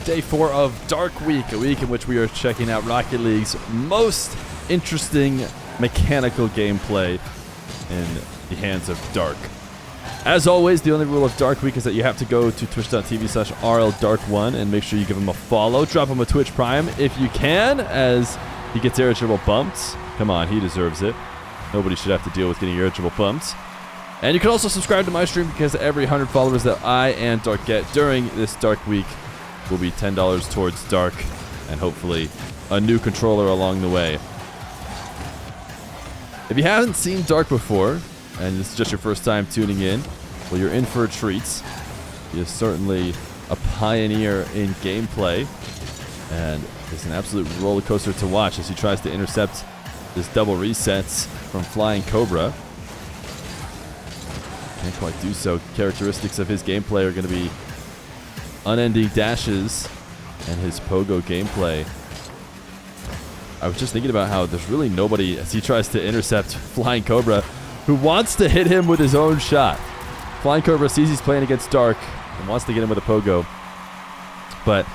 Day 4 of Dark Week, a week in which we are checking out Rocket League's most interesting mechanical gameplay in the hands of Dark. As always, the only rule of Dark Week is that you have to go to twitch.tv/RLDark1 and make sure you give him a follow. Drop him a Twitch Prime if you can, as he gets irritable bumped. Come on, he deserves it. Nobody should have to deal with getting irritable bumped. And you can also subscribe to my stream, because every 100 followers that I and Dark get during this Dark Week will be $10 towards Dark, and hopefully a new controller along the way. If you haven't seen Dark before, and this is just your first time tuning in, well, you're in for a treat. He is certainly a pioneer in gameplay, and it's an absolute roller coaster to watch as he tries to intercept this double resets from Flying Cobra. Can't quite do so. Characteristics of his gameplay are going to be unending dashes and his pogo gameplay. I was just thinking about how there's really nobody, as he tries to intercept Flying Cobra, who wants to hit him with his own shot. Flying Cobra sees he's playing against Dark and wants to get him with a pogo. But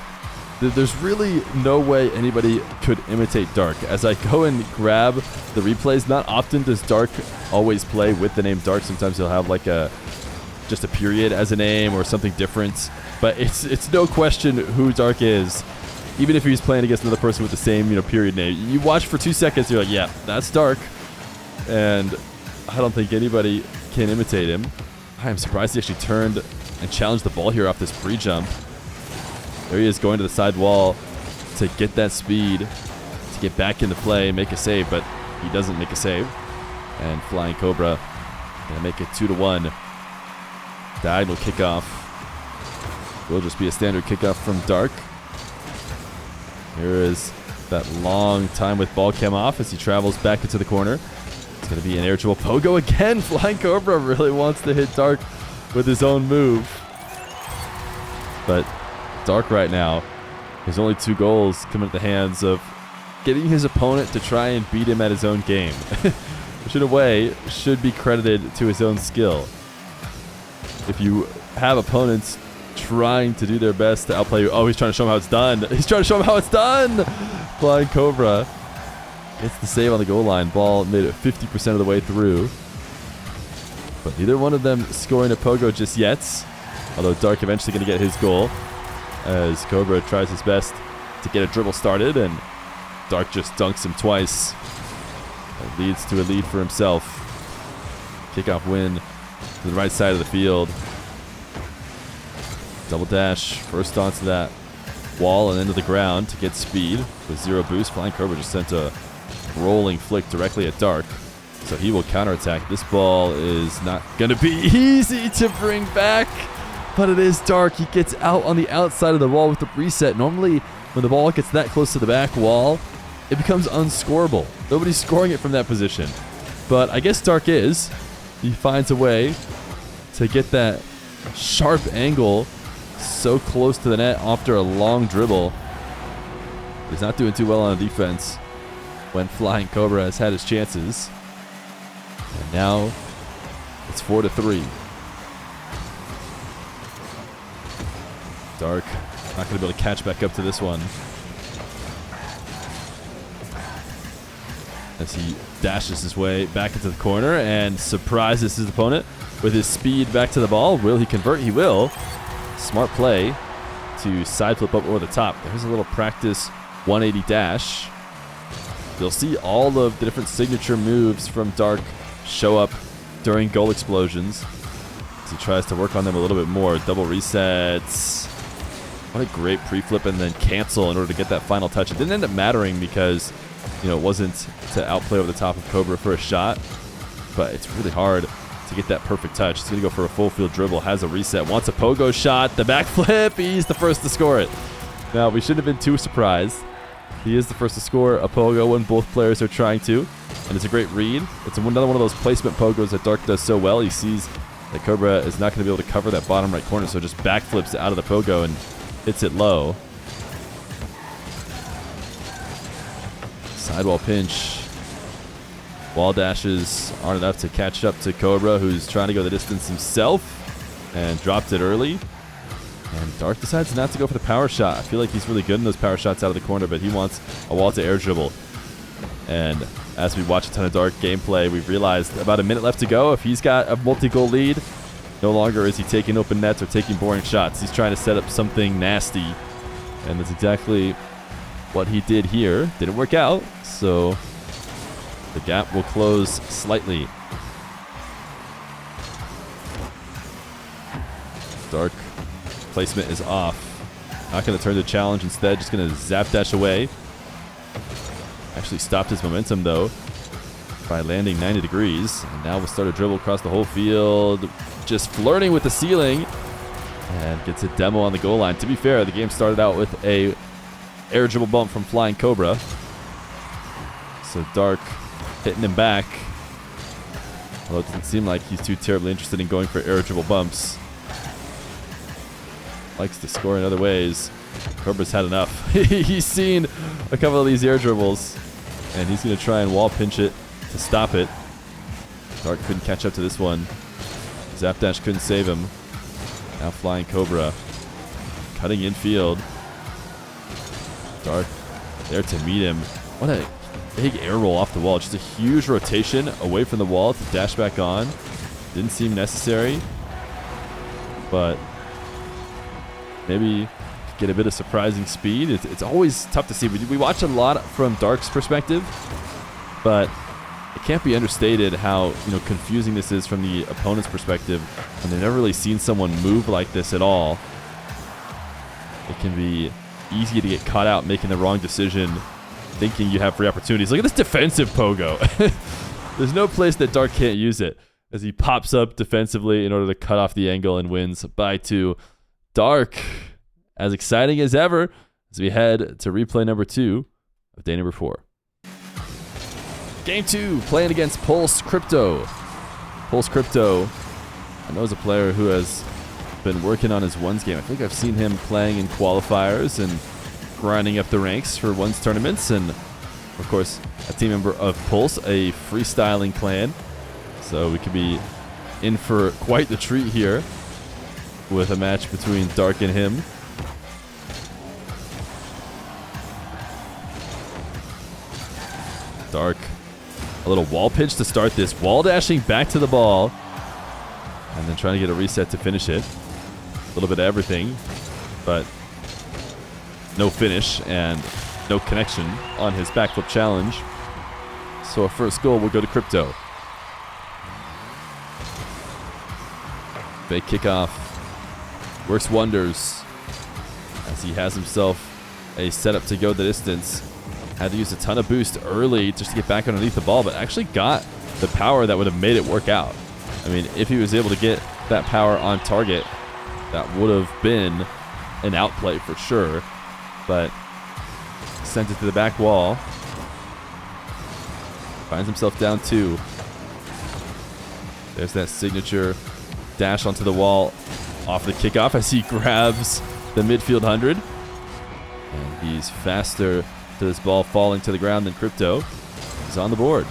there's really no way anybody could imitate Dark. As I go and grab the replays, not often does Dark always play with the name Dark. Sometimes he'll have like just a period as a name or something different. But it's no question who Dark is, even if he's playing against another person with the same period name. You watch for 2 seconds, you're like, yeah, that's Dark. And I don't think anybody can imitate him. I am surprised he actually turned and challenged the ball here off this free jump. There he is, going to the side wall to get that speed, to get back into play, make a save, but he doesn't make a save. And Flying Cobra going to make it 2-1. Diagonal kickoff. Will just be a standard kickoff from Dark. Here is that long time with ball cam off as he travels back into the corner. It's going to be an air dribble pogo again. Flying Cobra really wants to hit Dark with his own move. But Dark right now, his only 2 goals come at the hands of getting his opponent to try and beat him at his own game. Which in a way should be credited to his own skill. If you have opponents trying to do their best to outplay you. Oh, he's trying to show him how it's done. He's trying to show him how it's done. Flying Cobra gets the save on the goal line. Ball made it 50% of the way through. But neither one of them scoring a pogo just yet. Although Dark eventually going to get his goal, as Cobra tries his best to get a dribble started, and Dark just dunks him twice. That leads to a lead for himself. Kickoff win to the right side of the field. Double dash first onto that wall and into the ground to get speed with 0 boost. Flying Cobra just sent a rolling flick directly at Dark, so he will counterattack. This ball is not going to be easy to bring back, but it is Dark. He gets out on the outside of the wall with the reset. Normally, when the ball gets that close to the back wall, it becomes unscorable. Nobody's scoring it from that position. But I guess Dark is. He finds a way to get that sharp angle so close to the net after a long dribble. He's not doing too well on defense when Flying Cobra has had his chances. And now it's 4-3. Dark not going to be able to catch back up to this one, as he dashes his way back into the corner and surprises his opponent with his speed back to the ball. Will he convert? He will. Smart play to side flip up over the top. There's a little practice 180 dash. You'll see all of the different signature moves from Dark show up during goal explosions as he tries to work on them a little bit more. Double resets. What a great pre-flip and then cancel in order to get that final touch. It didn't end up mattering because, it wasn't to outplay over the top of Cobra for a shot, but it's really hard to get that perfect touch. He's going to go for a full field dribble, has a reset, wants a pogo shot, the backflip, he's the first to score it. Now, we shouldn't have been too surprised. He is the first to score a pogo when both players are trying to, and it's a great read. It's another one of those placement pogos that Dark does so well. He sees that Cobra is not going to be able to cover that bottom right corner, so just backflips out of the pogo and hits it low. Sidewall pinch. Wall dashes aren't enough to catch up to Cobra, who's trying to go the distance himself and dropped it early. And Dark decides not to go for the power shot. I feel like he's really good in those power shots out of the corner, but he wants a wall to air dribble. And as we watch a ton of Dark gameplay, we've realized about a minute left to go. If he's got a multi-goal lead, no longer is he taking open nets or taking boring shots. He's trying to set up something nasty. And that's exactly what he did here. Didn't work out, so the gap will close slightly. Dark placement is off. Not going to turn the challenge. Instead, just going to zap dash away. Actually stopped his momentum, though, by landing 90 degrees. And now we'll start a dribble across the whole field. Just flirting with the ceiling. And gets a demo on the goal line. To be fair, the game started out with a air dribble bump from Flying Cobra. So Dark hitting him back. Although it doesn't seem like he's too terribly interested in going for air dribble bumps. Likes to score in other ways. Cobra's had enough. He's seen a couple of these air dribbles, and he's going to try and wall pinch it to stop it. Dark couldn't catch up to this one. Zapdash couldn't save him. Now Flying Cobra cutting infield. Dark there to meet him. What a big air roll off the wall. Just a huge rotation away from the wall to dash back on. Didn't seem necessary, but maybe get a bit of surprising speed. It's always tough to see. We watch a lot from Dark's perspective, but it can't be understated how confusing this is from the opponent's perspective, and they've never really seen someone move like this at all. It can be easy to get caught out making the wrong decision, thinking you have free opportunities. Look at this defensive pogo. There's no place that Dark can't use it, as he pops up defensively in order to cut off the angle and wins by 2. Dark, as exciting as ever, as we head to replay number 2 of day number 4. Game 2, playing against Pulse Crypto. Pulse Crypto, I know, is a player who has been working on his ones game. I think I've seen him playing in qualifiers and grinding up the ranks for ones tournaments, and of course a team member of Pulse, a freestyling clan. So we could be in for quite the treat here with a match between Dark and him. Dark, a little wall pitch to start this. Wall dashing back to the ball, and then trying to get a reset to finish it. A little bit of everything, but no finish and no connection on his backflip challenge. So a first goal will go to Crypto. Fake kickoff works wonders as he has himself a setup to go the distance. Had to use a ton of boost early just to get back underneath the ball, but actually got the power that would have made it work out. I mean, if he was able to get that power on target, that would have been an outplay for sure, but sent it to the back wall. Finds himself down 2. There's that signature dash onto the wall off the kickoff as he grabs the midfield 100. And he's faster to this ball falling to the ground than Crypto. He's on the board.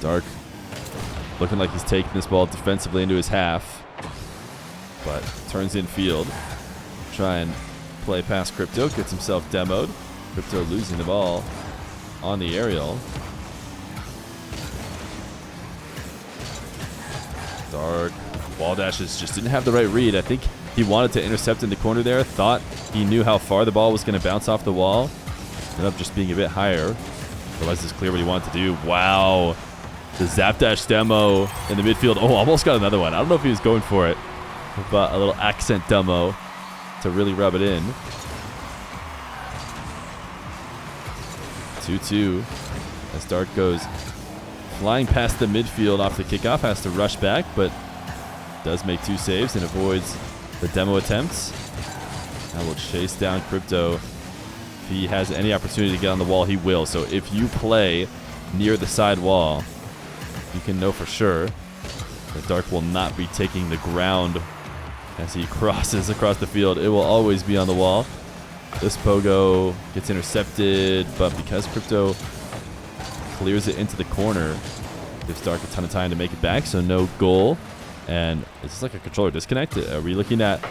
Dark looking like he's taking this ball defensively into his half, but turns in field. Try and play past Crypto. Gets himself demoed. Crypto losing the ball on the aerial. Dark wall dashes, just didn't have the right read. I think he wanted to intercept in the corner there. Thought he knew how far the ball was going to bounce off the wall. Ended up just being a bit higher. Otherwise, it's clear what he wanted to do. Wow. The zap dash demo in the midfield. Oh, almost got another one. I don't know if he was going for it, but a little accent demo to really rub it in. 2-2 as Dark goes flying past the midfield off the kickoff. Has to rush back, but does make 2 saves and avoids the demo attempts. Now we'll chase down Crypto. If he has any opportunity to get on the wall, he will. So if you play near the side wall, you can know for sure that Dark will not be taking the ground as he crosses across the field. It will always be on the wall. This pogo gets intercepted, but because Crypto clears it into the corner, Gives Dark a ton of time to make it back, so no goal. And is this like a controller disconnect? Are we looking at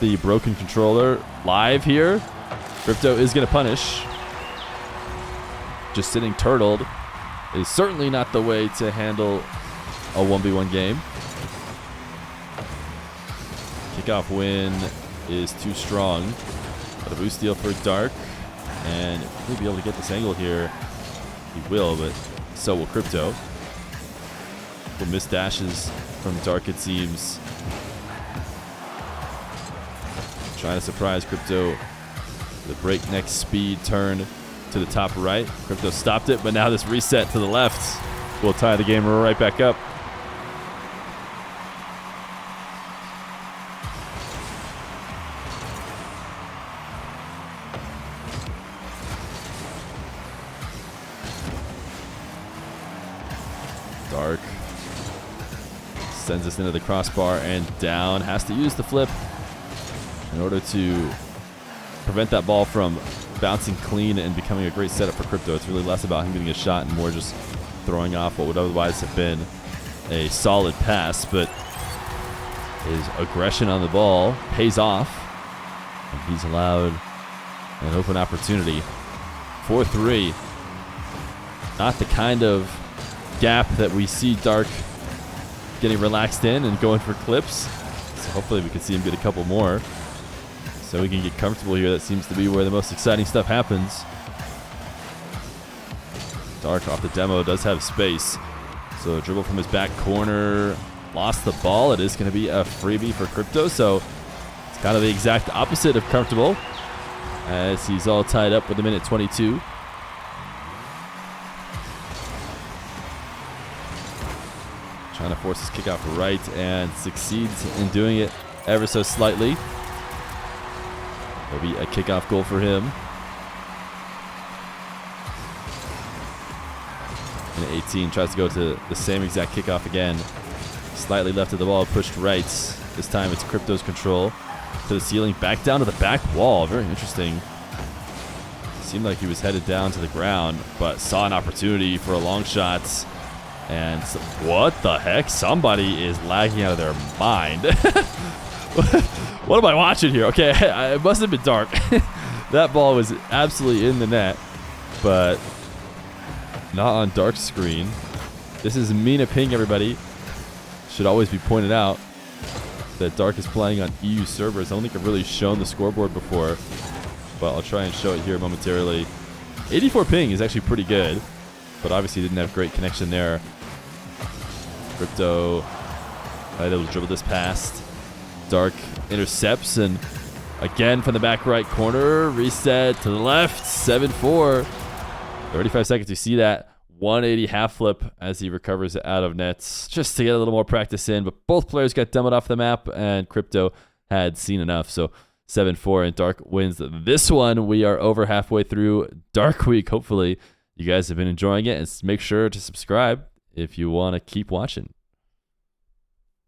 the broken controller live here? Crypto is going to punish. Just sitting turtled is certainly not the way to handle a 1v1 game. Kickoff win is too strong. But a boost steal for Dark. And he'll be able to get this angle here. He will, but so will Crypto. Will miss dashes from Dark, it seems. Trying to surprise Crypto. The breakneck speed turn to the top right. Crypto stopped it, but now this reset to the left will tie the game right back up. Dark sends us into the crossbar and down. Has to use the flip in order to prevent that ball from bouncing clean and becoming a great setup for Crypto. It's really less about him getting a shot and more just throwing off what would otherwise have been a solid pass. But his aggression on the ball pays off, and he's allowed an open opportunity. 4-3. Not the kind of gap that we see Dark getting relaxed in and going for clips. So hopefully we can see him get a couple more so we can get comfortable here. That seems to be where the most exciting stuff happens. Dark off the demo does have space. So a dribble from his back corner. Lost the ball. It is going to be a freebie for Crypto. So it's kind of the exact opposite of comfortable, as he's all tied up with a minute 22. Trying to force his kickoff right and succeeds in doing it ever so slightly. There'll be a kickoff goal for him. And 18 tries to go to the same exact kickoff again. Slightly left of the ball, pushed right. This time it's Crypto's control to the ceiling, back down to the back wall. Very interesting. Seemed like he was headed down to the ground, but saw an opportunity for a long shot. And so, what the heck? Somebody is lagging out of their mind. What am I watching here? Okay, it must have been Dark. That ball was absolutely in the net, but not on Dark's screen. This is Mina Ping, everybody. Should always be pointed out that Dark is playing on EU servers. I don't think I've really shown the scoreboard before, but I'll try and show it here momentarily. 84 ping is actually pretty good, but obviously didn't have great connection there. Crypto able to dribble this past. Dark intercepts, and again from the back right corner, reset to the left, 7-4. 35 seconds, you see that 180 half flip as he recovers out of nets, just to get a little more practice in. But both players got demoed off the map, and Crypto had seen enough. So 7-4, and Dark wins this one. We are over halfway through Dark Week. Hopefully you guys have been enjoying it, and make sure to subscribe if you want to keep watching.